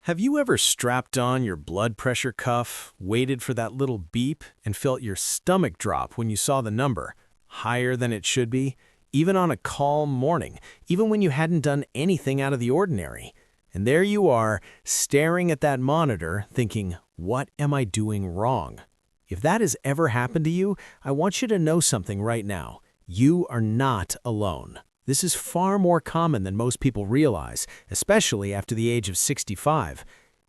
Have you ever strapped on your blood pressure cuff, waited for that little beep, and felt your stomach drop when you saw the number, higher than it should be, even on a calm morning, even when you hadn't done anything out of the ordinary? And there you are, staring at that monitor, thinking, what am I doing wrong? If that has ever happened to you, I want you to know something right now. You are not alone. This is far more common than most people realize, especially after the age of 65.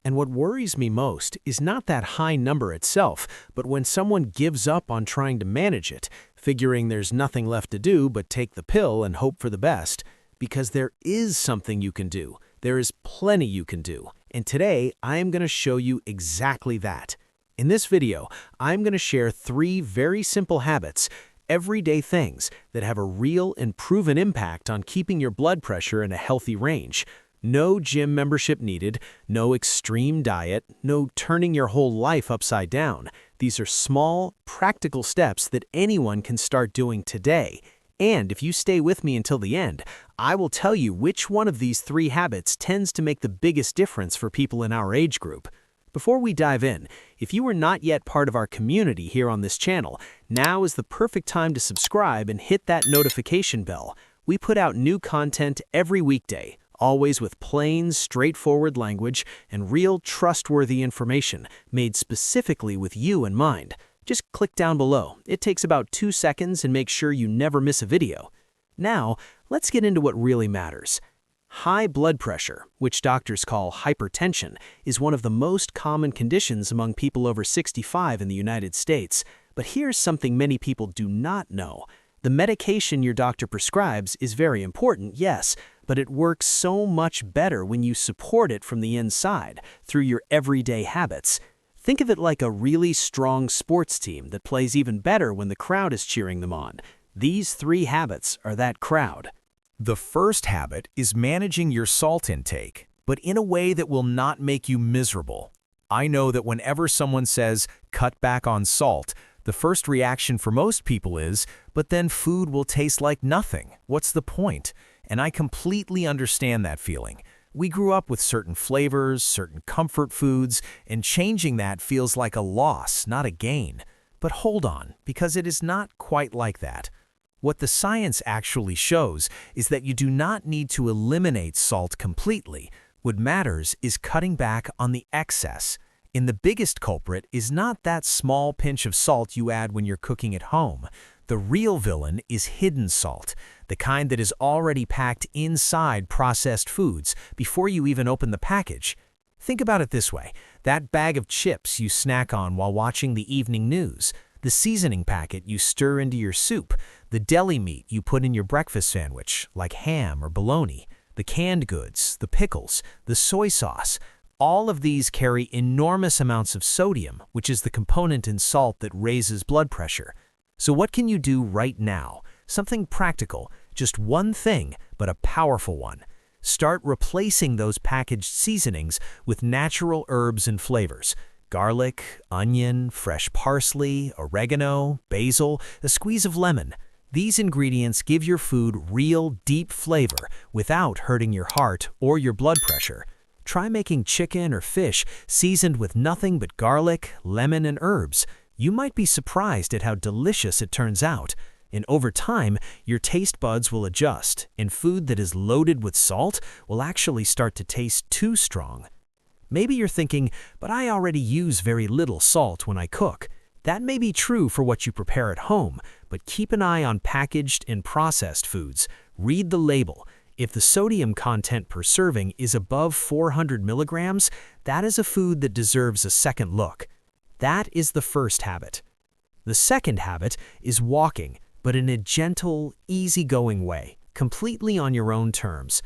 And what worries me most is not that high number itself, but when someone gives up on trying to manage it, figuring there's nothing left to do but take the pill and hope for the best. Because there is something you can do. There is plenty you can do. And today, I am going to show you exactly that. In this video, I'm going to share 3 very simple habits, everyday things that have a real and proven impact on keeping your blood pressure in a healthy range. No gym membership needed, no extreme diet, no turning your whole life upside down. These are small, practical steps that anyone can start doing today. And if you stay with me until the end, I will tell you which one of these 3 habits tends to make the biggest difference for people in our age group. Before we dive in, if you are not yet part of our community here on this channel, now is the perfect time to subscribe and hit that notification bell. We put out new content every weekday, always with plain, straightforward language and real, trustworthy information made specifically with you in mind. Just click down below. It takes about 2 seconds and make sure you never miss a video. Now, let's get into what really matters. High blood pressure, which doctors call hypertension, is one of the most common conditions among people over 65 in the United States. But here's something many people do not know. The medication your doctor prescribes is very important, yes, but it works so much better when you support it from the inside, through your everyday habits. Think of it like a really strong sports team that plays even better when the crowd is cheering them on. These 3 habits are that crowd. The first habit is managing your salt intake, but in a way that will not make you miserable. I know that whenever someone says, cut back on salt, the first reaction for most people is, but then food will taste like nothing. What's the point? And I completely understand that feeling. We grew up with certain flavors, certain comfort foods, and changing that feels like a loss, not a gain. But hold on, because it is not quite like that. What the science actually shows is that you do not need to eliminate salt completely. What matters is cutting back on the excess. And the biggest culprit is not that small pinch of salt you add when you're cooking at home. The real villain is hidden salt, the kind that is already packed inside processed foods before you even open the package. Think about it this way: that bag of chips you snack on while watching the evening news, the seasoning packet you stir into your soup, the deli meat you put in your breakfast sandwich, like ham or bologna, the canned goods, the pickles, the soy sauce. All of these carry enormous amounts of sodium, which is the component in salt that raises blood pressure. So what can you do right now? Something practical, just one thing, but a powerful one. Start replacing those packaged seasonings with natural herbs and flavors. Garlic, onion, fresh parsley, oregano, basil, a squeeze of lemon. These ingredients give your food real, deep flavor without hurting your heart or your blood pressure. Try making chicken or fish seasoned with nothing but garlic, lemon, and herbs. You might be surprised at how delicious it turns out. And over time, your taste buds will adjust, and food that is loaded with salt will actually start to taste too strong. Maybe you're thinking, but I already use very little salt when I cook. That may be true for what you prepare at home, but keep an eye on packaged and processed foods. Read the label. If the sodium content per serving is above 400 milligrams, that is a food that deserves a second look. That is the first habit. The second habit is walking, but in a gentle, easygoing way, completely on your own terms.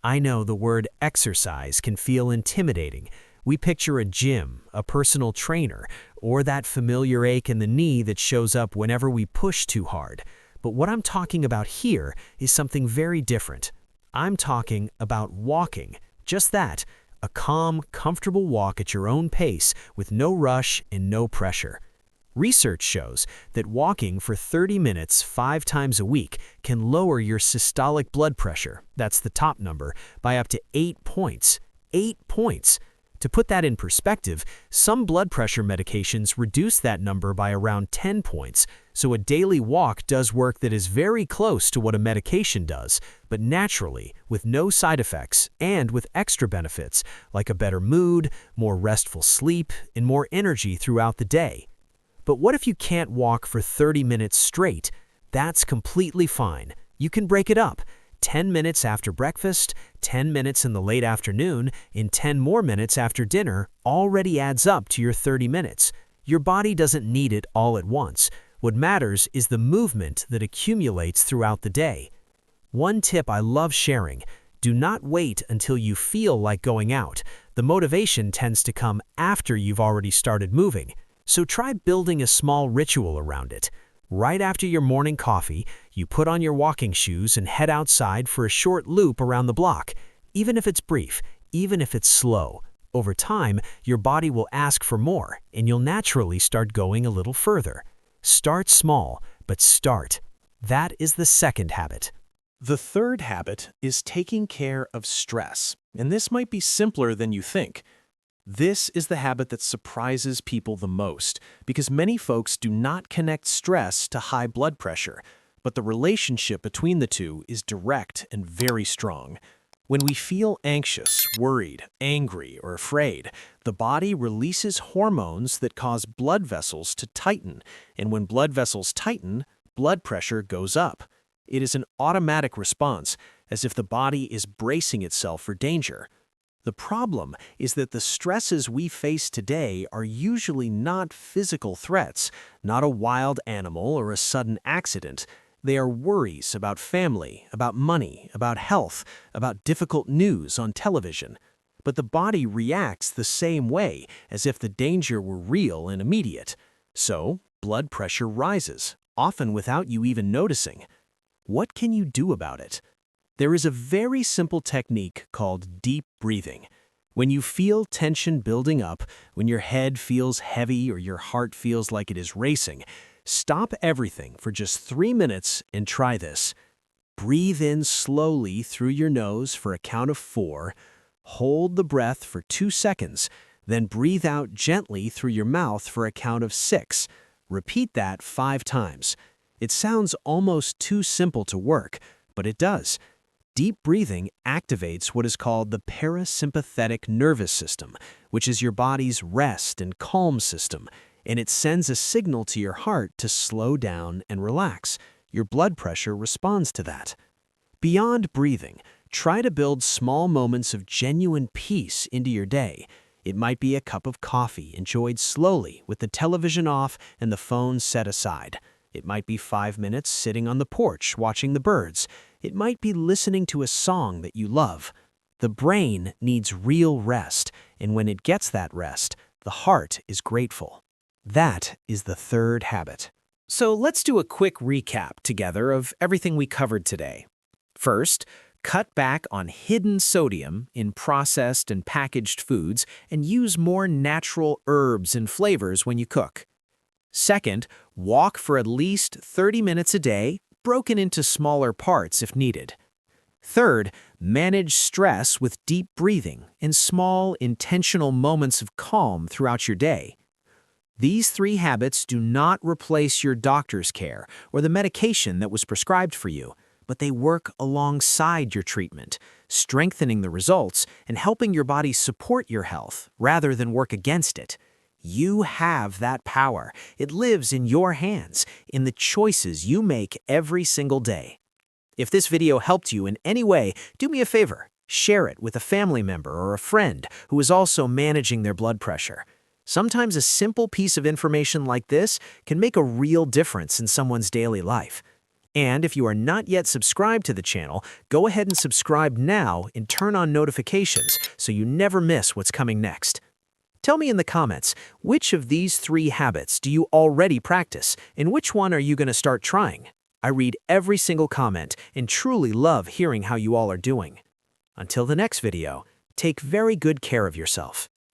I know the word exercise can feel intimidating. We picture a gym, a personal trainer, or that familiar ache in the knee that shows up whenever we push too hard. But what I'm talking about here is something very different. I'm talking about walking. Just that, a calm, comfortable walk at your own pace with no rush and no pressure. Research shows that walking for 30 minutes 5 times a week can lower your systolic blood pressure, that's the top number, by up to 8 points. 8 points! To put that in perspective, some blood pressure medications reduce that number by around 10 points, so a daily walk does work that is very close to what a medication does, but naturally, with no side effects and with extra benefits like a better mood, more restful sleep, and more energy throughout the day. But what if you can't walk for 30 minutes straight? That's completely fine. You can break it up. 10 minutes after breakfast, 10 minutes in the late afternoon, and 10 more minutes after dinner already adds up to your 30 minutes. Your body doesn't need it all at once. What matters is the movement that accumulates throughout the day. One tip I love sharing: do not wait until you feel like going out. The motivation tends to come after you've already started moving. So try building a small ritual around it. Right after your morning coffee, you put on your walking shoes and head outside for a short loop around the block. Even if it's brief, even if it's slow, over time, your body will ask for more, and you'll naturally start going a little further. Start small, but start. That is the second habit. The third habit is taking care of stress, and this might be simpler than you think. This is the habit that surprises people the most, because many folks do not connect stress to high blood pressure, but the relationship between the two is direct and very strong. When we feel anxious, worried, angry, or afraid, the body releases hormones that cause blood vessels to tighten, and when blood vessels tighten, blood pressure goes up. It is an automatic response, as if the body is bracing itself for danger. The problem is that the stresses we face today are usually not physical threats, not a wild animal or a sudden accident. They are worries about family, about money, about health, about difficult news on television. But the body reacts the same way, as if the danger were real and immediate. So, blood pressure rises, often without you even noticing. What can you do about it? There is a very simple technique called deep breathing. When you feel tension building up, when your head feels heavy or your heart feels like it is racing, stop everything for just 3 minutes and try this. Breathe in slowly through your nose for a count of 4, hold the breath for 2 seconds, then breathe out gently through your mouth for a count of 6. Repeat that 5 times. It sounds almost too simple to work, but it does. Deep breathing activates what is called the parasympathetic nervous system, which is your body's rest and calm system, and it sends a signal to your heart to slow down and relax. Your blood pressure responds to that. Beyond breathing, try to build small moments of genuine peace into your day. It might be a cup of coffee enjoyed slowly with the television off and the phone set aside. It might be 5 minutes sitting on the porch watching the birds. It might be listening to a song that you love. The brain needs real rest, and when it gets that rest, the heart is grateful. That is the third habit. So let's do a quick recap together of everything we covered today. First, cut back on hidden sodium in processed and packaged foods and use more natural herbs and flavors when you cook. Second, walk for at least 30 minutes a day, broken into smaller parts if needed. Third, manage stress with deep breathing and small, intentional moments of calm throughout your day. These 3 habits do not replace your doctor's care or the medication that was prescribed for you, but they work alongside your treatment, strengthening the results and helping your body support your health rather than work against it. You have that power. It lives in your hands, in the choices you make every single day. If this video helped you in any way, do me a favor. Share it with a family member or a friend who is also managing their blood pressure. Sometimes a simple piece of information like this can make a real difference in someone's daily life. And if you are not yet subscribed to the channel, go ahead and subscribe now and turn on notifications so you never miss what's coming next. Tell me in the comments, which of these 3 habits do you already practice, and which one are you going to start trying? I read every single comment and truly love hearing how you all are doing. Until the next video, take very good care of yourself.